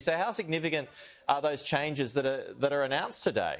So how significant are those changes that are announced today?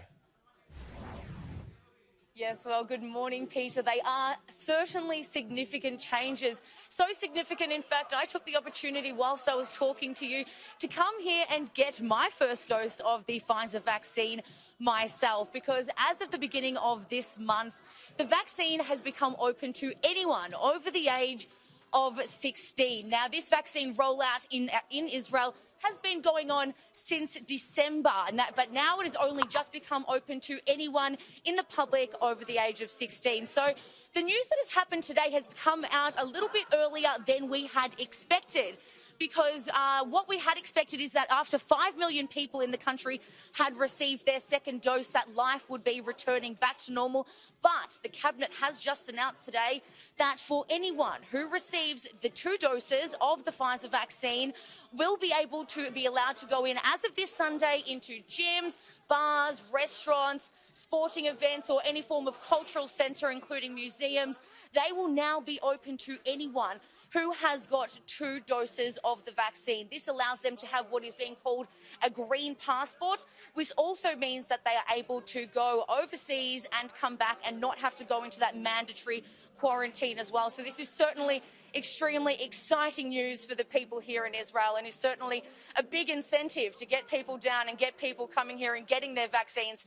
Yes, well, good morning, Peter. They are certainly significant changes. So significant, in fact, I took the opportunity whilst I was talking to you to come here and get my first dose of the Pfizer vaccine myself, because as of the beginning of this month, the vaccine has become open to anyone over the age of 16. Now, this vaccine rollout in Israel has been going on since December, but now it has only just become open to anyone in the public over the age of 16. So the news that has happened today has come out a little bit earlier than we had expected, because what we had expected is that after 5 million people in the country had received their second dose, that life would be returning back to normal. But the Cabinet has just announced today that for anyone who receives the 2 doses of the Pfizer vaccine will be able to be allowed to go in as of this Sunday into gyms, bars, restaurants, sporting events or any form of cultural centre, including museums. They will now be open to anyone who has got 2 doses of the vaccine. This allows them to have what is being called a green passport, which also means that they are able to go overseas and come back and not have to go into that mandatory quarantine as well. So this is certainly extremely exciting news for the people here in Israel, and is certainly a big incentive to get people down and get people coming here and getting their vaccines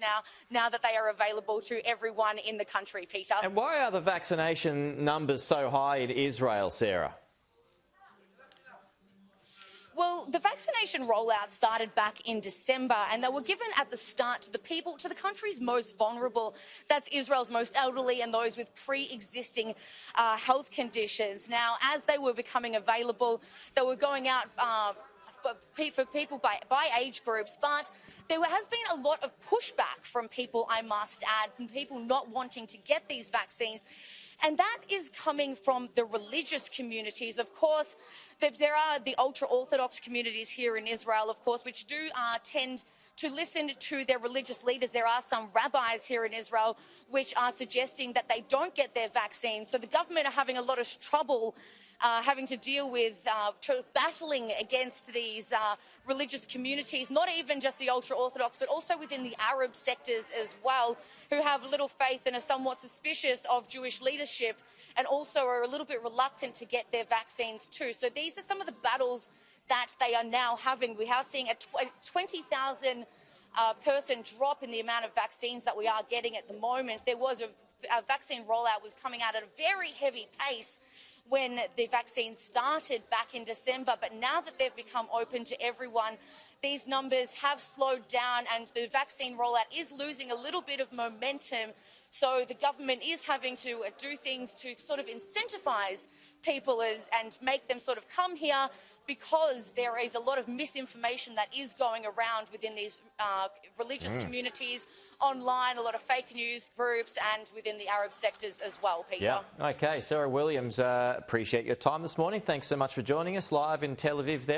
now that they are available to everyone in the country, Peter. And why are the vaccination numbers so high in Israel, Sarah? Well, the vaccination rollout started back in December, and they were given at the start to the country's most vulnerable. That's Israel's most elderly and those with pre-existing health conditions. Now, as they were becoming available, they were going out for people by age groups, but there has been a lot of pushback from people, I must add, and people not wanting to get these vaccines. And that is coming from the religious communities. Of course, there are the ultra-Orthodox communities here in Israel, of course, which do tend to listen to their religious leaders. There are some rabbis here in Israel which are suggesting that they don't get their vaccine. So the government are having a lot of trouble having to deal with battling against these religious communities, not even just the ultra-Orthodox, but also within the Arab sectors as well, who have little faith and are somewhat suspicious of Jewish leadership, and also are a little bit reluctant to get their vaccines too. So these are some of the battles that they are now having. We are seeing a 20,000 person drop in the amount of vaccines that we are getting at the moment. There was a vaccine rollout was coming out at a very heavy pace when the vaccine started back in December, but now that they've become open to everyone, these numbers have slowed down and the vaccine rollout is losing a little bit of momentum. So the government is having to do things to sort of incentivize people and make them sort of come here, because there is a lot of misinformation that is going around within these religious communities, online, a lot of fake news groups, and within the Arab sectors as well, Peter. Yeah. Okay, Sarah Williams, appreciate your time this morning. Thanks so much for joining us live in Tel Aviv there.